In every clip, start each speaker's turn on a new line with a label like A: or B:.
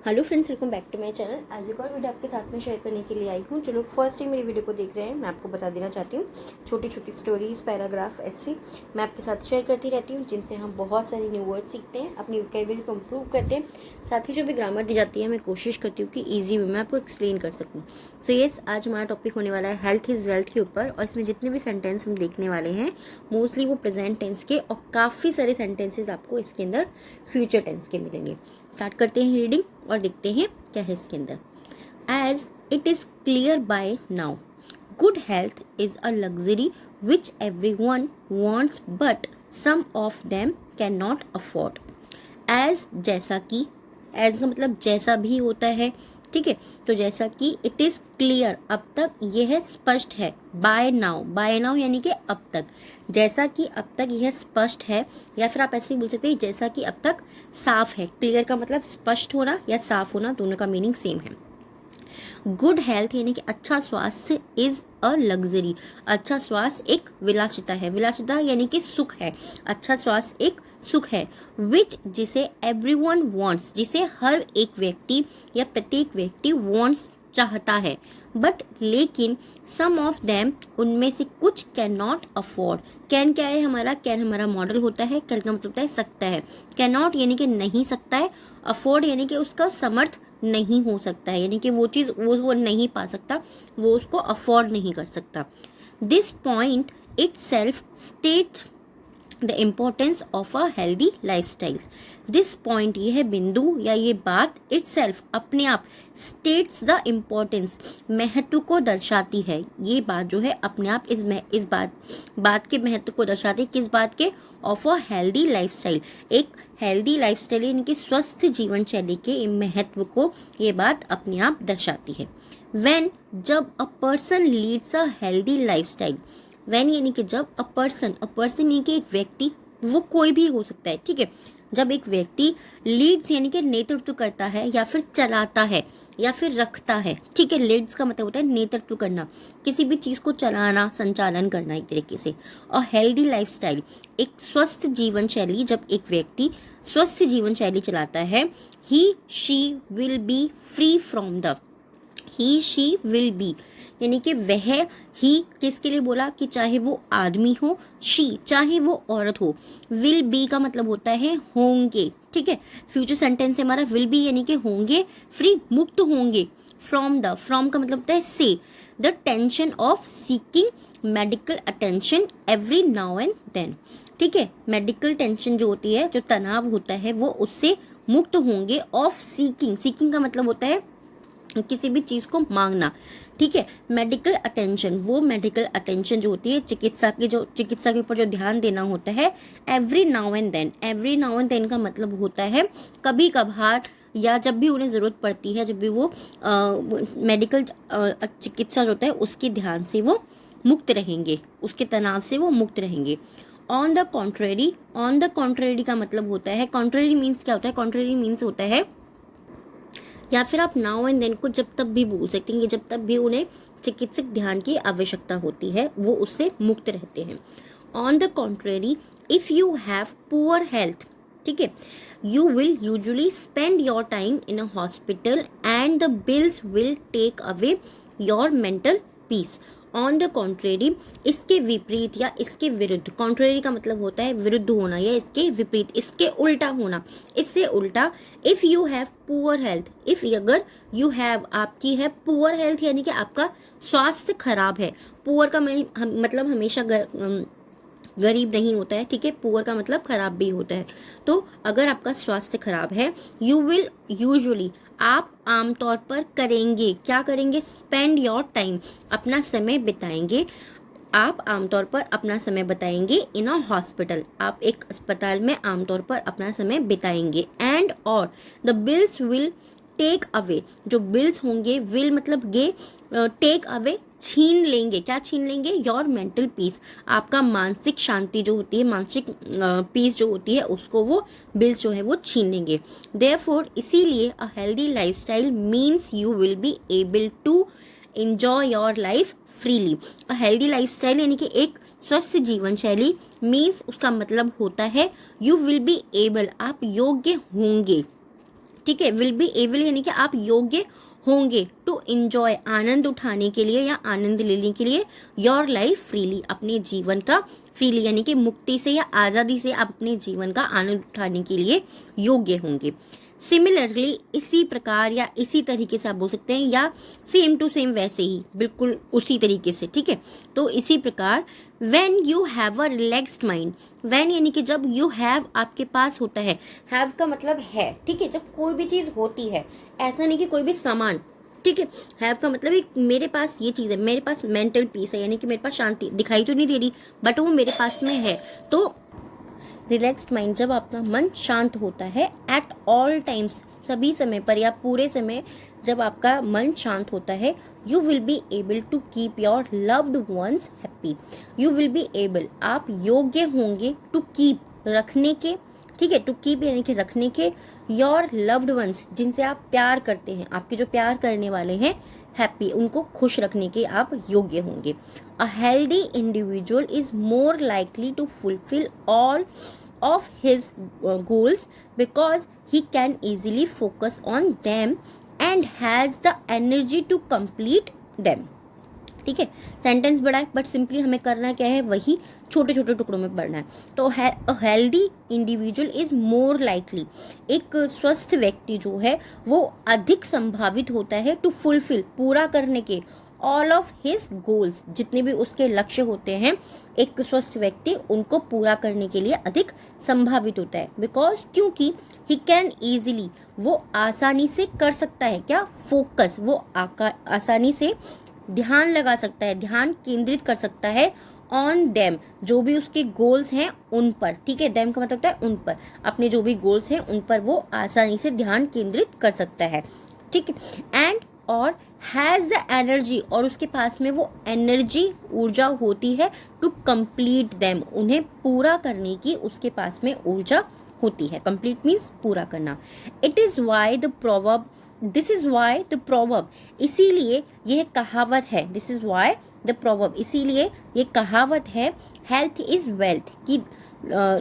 A: Hello friends, welcome back to my channel. आज एक और वीडियो आपके साथ में शेयर करने के लिए आई हूँ। जो लोग फर्स्ट टाइम मेरी वीडियो को देख रहे हैं, मैं आपको बता देना चाहती हूँ, छोटी छोटी स्टोरीज, पैराग्राफ ऐसे मैं आपके साथ शेयर करती रहती हूँ, जिनसे हम बहुत सारे न्यू वर्ड सीखते हैं, अपनी वोकैबुलरी को इम्प्रूव करते हैं। साथ ही जो भी ग्रामर दी जाती है, मैं कोशिश करती हूँ कि ईजी वे में आपको एक्सप्लेन कर सकूँ। सो येस, आज हमारा टॉपिक होने वाला है हेल्थ इज़ वेल्थ के ऊपर, और इसमें जितने भी सेंटेंस हम देखने वाले हैं मोस्टली वो प्रेजेंट टेंस के, और काफ़ी सारे सेंटेंसेज आपको इसके अंदर फ्यूचर टेंस के मिलेंगे। स्टार्ट करते हैं रीडिंग और देखते हैं क्या है इसके अंदर। As it is clear by now, good health is a luxury which every one wants but some of them can not afford. As जैसा कि, एज का मतलब जैसा भी होता है, ठीक है। तो जैसा कि, इट इज क्लियर अब तक यह स्पष्ट है, बाय नाउ, बाय नाउ यानी कि अब तक, जैसा कि अब तक यह स्पष्ट है, या फिर आप ऐसे ही बोल सकते हैं जैसा कि अब तक साफ है। क्लियर का मतलब स्पष्ट होना या साफ होना, दोनों का मीनिंग सेम है। गुड हेल्थ यानी कि अच्छा स्वास्थ्य, इज अ लग्जरी, अच्छा स्वास्थ्य एक विलासिता है, विलासिता यानी कि सुख है, अच्छा स्वास्थ्य एक सुख है। विच जिसे एवरीवन वांट्स, जिसे हर एक व्यक्ति या प्रत्येक व्यक्ति वांट्स चाहता है, बट लेकिन सम ऑफ देम उनमें से कुछ कैन नॉट अफोर्ड। कैन क्या है हमारा, कैन हमारा मॉडल होता है, कैन का मतलब होता है सकता है, कैन नॉट यानी कि नहीं सकता है, अफोर्ड यानी कि उसका समर्थ नहीं हो सकता है, यानी कि वो चीज़ वो नहीं पा सकता, वो उसको अफोर्ड नहीं कर सकता। This point it self state the importance of a healthy life style. This point, ये है बिंदु या ये बात, इट सेल्फ अपने आप, स्टेट्स द इम्पोर्टेंस महत्व को दर्शाती है। ये बात जो है अपने आप इस बात के महत्व को दर्शाती है। किस बात के? Of a healthy life style, एक हेल्दी लाइफ स्टाइल यानी कि स्वस्थ जीवन शैली के महत्व को ये बात अपने आप दर्शाती है। व्हेन, जब a person leads a healthy life style, when यानी कि जब, अ पर्सन यानी कि एक व्यक्ति, वो कोई भी हो सकता है, ठीक है। जब एक व्यक्ति लीड्स यानी कि नेतृत्व करता है, या फिर चलाता है, या फिर रखता है, ठीक है। लीड्स का मतलब होता है नेतृत्व करना, किसी भी चीज़ को चलाना, संचालन करना एक तरीके से। और हेल्दी लाइफ स्टाइल एक स्वस्थ जीवन शैली, जब एक व्यक्ति स्वस्थ जीवन शैली चलाता है, he she will be free from the, he she will be यानी कि वह, ही किसके लिए बोला कि चाहे वो आदमी हो, शी चाहे वो औरत हो, विल बी का मतलब होता है होंगे, ठीक है। फ्यूचर सेंटेंस है हमारा विल बी यानी कि होंगे, फ्री मुक्त होंगे, फ्रॉम द, फ्रॉम का मतलब होता है से, the tension of seeking medical attention every now and then, ठीक है। मेडिकल टेंशन जो होती है, जो तनाव होता है, वो उससे मुक्त होंगे। ऑफ सीकिंग, सीकिंग का मतलब होता है किसी भी चीज़ को मांगना, ठीक है। मेडिकल अटेंशन, वो मेडिकल अटेंशन जो होती है, चिकित्सा के ऊपर जो ध्यान देना होता है। Every now and then, every now and then का मतलब होता है कभी कभार, या जब भी उन्हें ज़रूरत पड़ती है, जब भी वो मेडिकल चिकित्सा जो होता है उसके ध्यान से वो मुक्त रहेंगे, उसके तनाव से वो मुक्त रहेंगे। On the contrary, on the contrary का मतलब होता है, कॉन्ट्रेरी मीन्स क्या होता है, कॉन्ट्रेरी मीन्स होता है, या फिर आप नाउ एंड देन को जब तब भी बोल सकते हैं कि जब तब भी उन्हें चिकित्सक ध्यान की आवश्यकता होती है, वो उससे मुक्त रहते हैं। On the contrary, if you have poor health, ठीक है, you will usually spend your time in a hospital and the bills will take away your mental peace. On the contrary, इसके विपरीत या इसके विरुद्ध, कॉन्ट्रेरी का मतलब होता है विरुद्ध होना या इसके विपरीत, इसके उल्टा होना, इससे उल्टा। If you have poor health, if अगर यू हैव आपकी है पुअर हेल्थ यानी कि आपका स्वास्थ्य खराब है। पुअर का मतलब हमेशा गरीब नहीं होता है, ठीक है। पुअर का मतलब खराब भी होता है। तो अगर आपका स्वास्थ्य खराब है, यू विल यूजुअली, आप आमतौर पर करेंगे, क्या करेंगे, स्पेंड योर टाइम, अपना समय बिताएंगे, आप आमतौर पर अपना समय बताएंगे इन अ हॉस्पिटल, आप एक अस्पताल में आमतौर पर अपना समय बिताएंगे। एंड और the bills will take away, जो बिल्स होंगे, विल मतलब गे, टेक अवे छीन लेंगे, क्या छीन लेंगे, योर मेंटल पीस, आपका मानसिक शांति जो होती है, मानसिक पीस जो होती है, उसको वो बिल्स जो है वो छीन लेंगे। देयरफॉर, इसीलिए a healthy lifestyle means you will be able to enjoy your life freely. A healthy life style यानी कि एक स्वस्थ जीवन शैली, मीन्स उसका मतलब होता है यू विल बी एबल, आप योग्य होंगे ठीक है। विल बी एबल यानी कि आप योग्य होंगे टू एंजॉय आनंद उठाने के लिए या आनंद लेने के लिए योर लाइफ फ्रीली, अपने जीवन का फ्रीली यानी कि मुक्ति से या आज़ादी से आप अपने जीवन का आनंद उठाने के लिए योग्य होंगे। सिमिलरली इसी प्रकार या इसी तरीके से आप बोल सकते हैं, या सेम टू सेम वैसे ही बिल्कुल उसी तरीके से, ठीक है। तो इसी प्रकार when you have a relaxed mind, when यानी कि जब you have आपके पास होता है, have का मतलब है, ठीक है। जब कोई भी चीज़ होती है, ऐसा नहीं कि कोई भी सामान, ठीक है। हैव का मतलब एक मेरे पास ये चीज़ है, मेरे पास मेंटल पीस है यानी कि मेरे पास शांति दिखाई तो नहीं दे रही बट वो मेरे पास में है। तो रिलैक्स्ड माइंड, जब आपका मन शांत होता है एट ऑल टाइम्स, सभी समय पर या पूरे समय जब आपका मन शांत होता है, you will be able to keep your loved ones happy. You will be able, आप योग्य होंगे टू कीप, रखने के, ठीक है। टू कीप यानी कि रखने के, योर लव्ड वंस, जिनसे आप प्यार करते हैं, आपके जो प्यार करने वाले हैं, हैप्पी, उनको खुश रखने के आप योग्य होंगे। A healthy individual is more likely to fulfil all of his goals because he can easily focus on them and has the energy to complete them, ठीक है। सेंटेंस बड़ा है बट सिंपली हमें करना क्या है, वही छोटे छोटे टुकड़ों में पढ़ना है। तो अ healthy individual is more likely, एक स्वस्थ व्यक्ति जो है वो अधिक संभावित होता है टू फुलफिल, पूरा करने के, ऑल ऑफ हिज गोल्स, जितने भी उसके लक्ष्य होते हैं, एक स्वस्थ व्यक्ति उनको पूरा करने के लिए अधिक संभावित होता है। बिकॉज, क्योंकि ही कैन ईजिली, वो आसानी से कर सकता है क्या, फोकस, वो आसानी से ध्यान लगा सकता है, ध्यान केंद्रित कर सकता है, ऑन देम, जो भी उसके गोल्स हैं उन पर, ठीक है। देम का मतलब होता है उन पर, अपने जो भी गोल्स हैं उन पर वो आसानी से ध्यान केंद्रित कर सकता है, ठीक है। एंड और हैज़ द एनर्जी, और उसके पास में वो एनर्जी, ऊर्जा होती है, टू कंप्लीट देम, उन्हें पूरा करने की उसके पास में ऊर्जा होती है। कंप्लीट मीन्स पूरा करना। It is why the proverb, this is why the proverb, इसीलिए यह कहावत है, this is why the proverb, इसीलिए ये कहावत है, हेल्थ इज वेल्थ, कि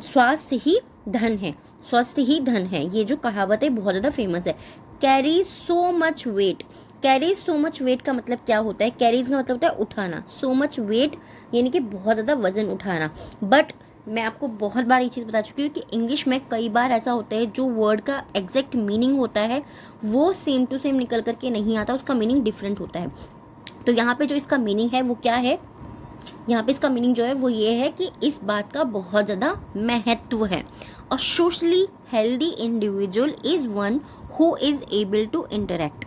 A: स्वास्थ्य ही धन है, स्वस्थ ही धन है। ये जो कहावत है बहुत ज़्यादा फेमस है। Carry so much weight, carry so much weight का मतलब क्या होता है, कैरीज का मतलब होता है उठाना, सो मच वेट यानी कि बहुत ज़्यादा वजन उठाना। बट मैं आपको बहुत बार ये चीज़ बता चुकी हूँ कि इंग्लिश में कई बार ऐसा होता है जो वर्ड का एग्जैक्ट मीनिंग होता है वो सेम टू सेम निकल करके नहीं आता, उसका मीनिंग डिफरेंट होता है। तो यहाँ पे जो इसका मीनिंग है वो क्या है, यहाँ पे इसका मीनिंग जो है वो ये है कि इस बात का बहुत ज़्यादा महत्व है। A socially healthy individual is one who is able to interact.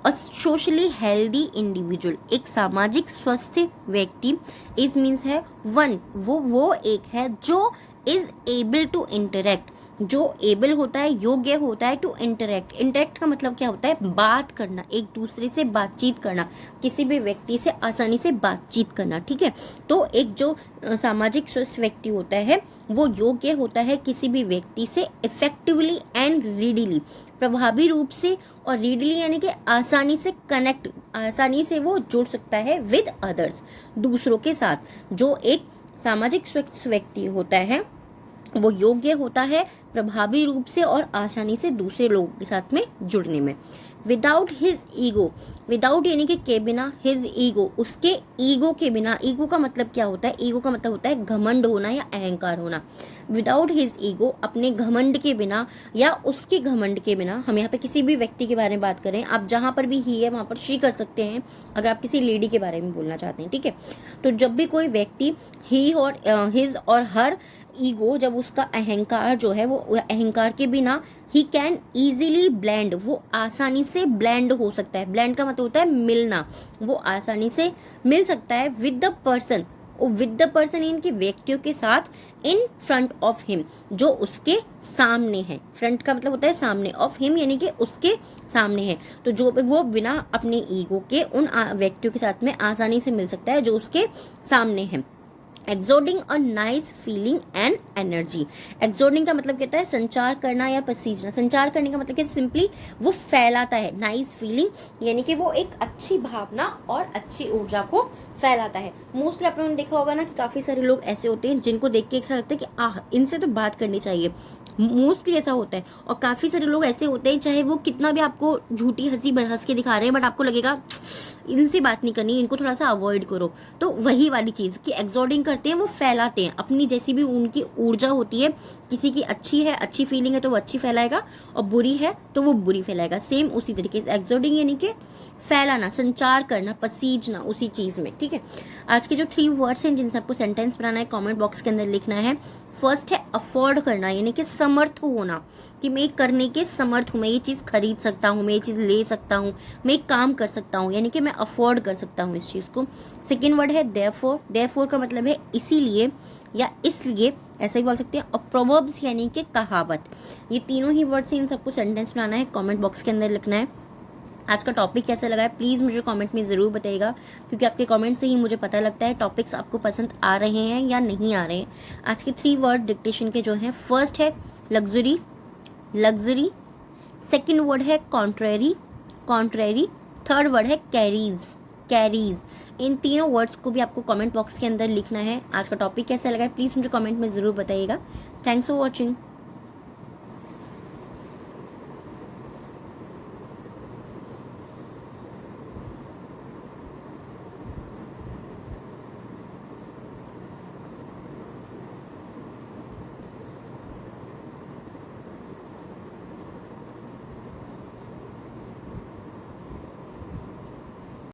A: A socially healthy individual, एक सामाजिक स्वस्थ व्यक्ति, इज मीन्स है वन, वो एक है जो इज एबल टू इंटरेक्ट, जो एबल होता है, योग्य होता है टू इंटरेक्ट। इंटरेक्ट का मतलब क्या होता है, बात करना, एक दूसरे से बातचीत करना, किसी भी व्यक्ति से आसानी से बातचीत करना, ठीक है। तो एक जो सामाजिक स्वस्थ व्यक्ति होता है वो योग्य होता है किसी भी व्यक्ति से इफेक्टिवली एंड रीडीली, प्रभावी रूप से, और रीडली यानी कि आसानी से कनेक्ट, आसानी से वो जुड़ सकता है विद अदर्स, दूसरों के साथ। जो एक सामाजिक स्वस्थ व्यक्ति होता है वो योग्य होता है प्रभावी रूप से और आसानी से दूसरे लोगों के साथ में जुड़ने में। विदाउट हिज ईगो, विदाउट यानी कि के बिना, हिज ईगो, उसके ईगो के बिना। ईगो का मतलब क्या होता है, ईगो का मतलब होता है घमंड होना या अहंकार होना। विदाउट हिज ईगो, अपने घमंड के बिना या उसके घमंड के बिना, हम यहाँ पे किसी भी व्यक्ति के बारे में बात करें, आप जहाँ पर भी ही है वहाँ पर शी कर सकते हैं अगर आप किसी लेडी के बारे में बोलना चाहते हैं, ठीक है। तो जब भी कोई व्यक्ति ही और हिज और हर ईगो, जब उसका अहंकार जो है वो अहंकार के बिना, ही कैन ईजिली ब्लेंड, वो आसानी से ब्लेंड हो सकता है। ब्लेंड का मतलब होता है मिलना, वो आसानी से मिल सकता है with the person, with the person इनके व्यक्तियों के साथ, इन फ्रंट ऑफ हिम, जो उसके सामने है। फ्रंट का मतलब होता है सामने, ऑफ हिम यानी कि उसके सामने है। तो जो वो बिना अपने ईगो के उन व्यक्तियों के साथ में आसानी से मिल सकता है जो उसके सामने है। Exuding a nice feeling and energy, exuding का मतलब कहता है संचार करना या पसीजना। संचार करने का मतलब क्या, सिंपली वो फैलाता है। नाइस फीलिंग यानी कि वो एक अच्छी भावना और अच्छी ऊर्जा को फैलाता है। मोस्टली आप लोगों ने देखा होगा ना कि काफ़ी सारे लोग ऐसे होते हैं जिनको देख के ऐसा लगता है कि इनसे तो बात करनी चाहिए। मोस्टली ऐसा होता है। और काफ़ी सारे लोग ऐसे होते हैं, चाहे वो कितना भी आपको झूठी हंसी हंस के दिखा रहे हैं, बट आपको लगेगा इनसे बात नहीं करनी, इनको थोड़ा सा अवॉइड करो। तो वही वाली चीज़ कि एक्सॉर्डिंग करते हैं, वो फैलाते हैं अपनी जैसी भी उनकी ऊर्जा होती है। किसी की अच्छी है, अच्छी फीलिंग है तो वो अच्छी फैलाएगा, और बुरी है तो वो बुरी फैलाएगा। सेम उसी तरीके से एक्सॉर्डिंग यानी कि फैलाना, संचार करना, पसीजना उसी चीज़ में। ठीक है, आज के जो 3 वर्ड्स हैं जिनसे आपको सेंटेंस बनाना है, कमेंट बॉक्स के अंदर लिखना है। फर्स्ट है अफोर्ड करना, यानी कि समर्थ होना, कि मैं करने के समर्थ हूँ, मैं ये चीज़ खरीद सकता हूँ, मैं ये चीज़ ले सकता हूँ, मैं एक काम कर सकता हूँ, यानी कि मैं अफोर्ड कर सकता हूँ इस चीज़ को। सेकेंड वर्ड है देयरफॉर। देयरफॉर का मतलब है इसीलिए या इसलिए, ऐसा ही बोल सकते हैं। और प्रोवर्ब्स यानी कि कहावत। ये तीनों ही वर्ड से इन सबको सेंटेंस बनाना है, कमेंट बॉक्स के अंदर लिखना है। आज का टॉपिक कैसा लगा है प्लीज़ मुझे कमेंट में ज़रूर बताइएगा, क्योंकि आपके कमेंट से ही मुझे पता लगता है टॉपिक्स आपको पसंद आ रहे हैं या नहीं आ रहे हैं। आज के 3 वर्ड डिक्टेशन के जो हैं, फर्स्ट है लग्जरी, लग्जरी। सेकंड वर्ड है कॉन्ट्रेरी, कॉन्ट्रेरी। थर्ड वर्ड है कैरीज, कैरीज। इन तीनों वर्ड्स को भी आपको कमेंट बॉक्स के अंदर लिखना है। आज का टॉपिक कैसा लगा है प्लीज़ मुझे कमेंट में ज़रूर बताइएगा। Thanks for watching.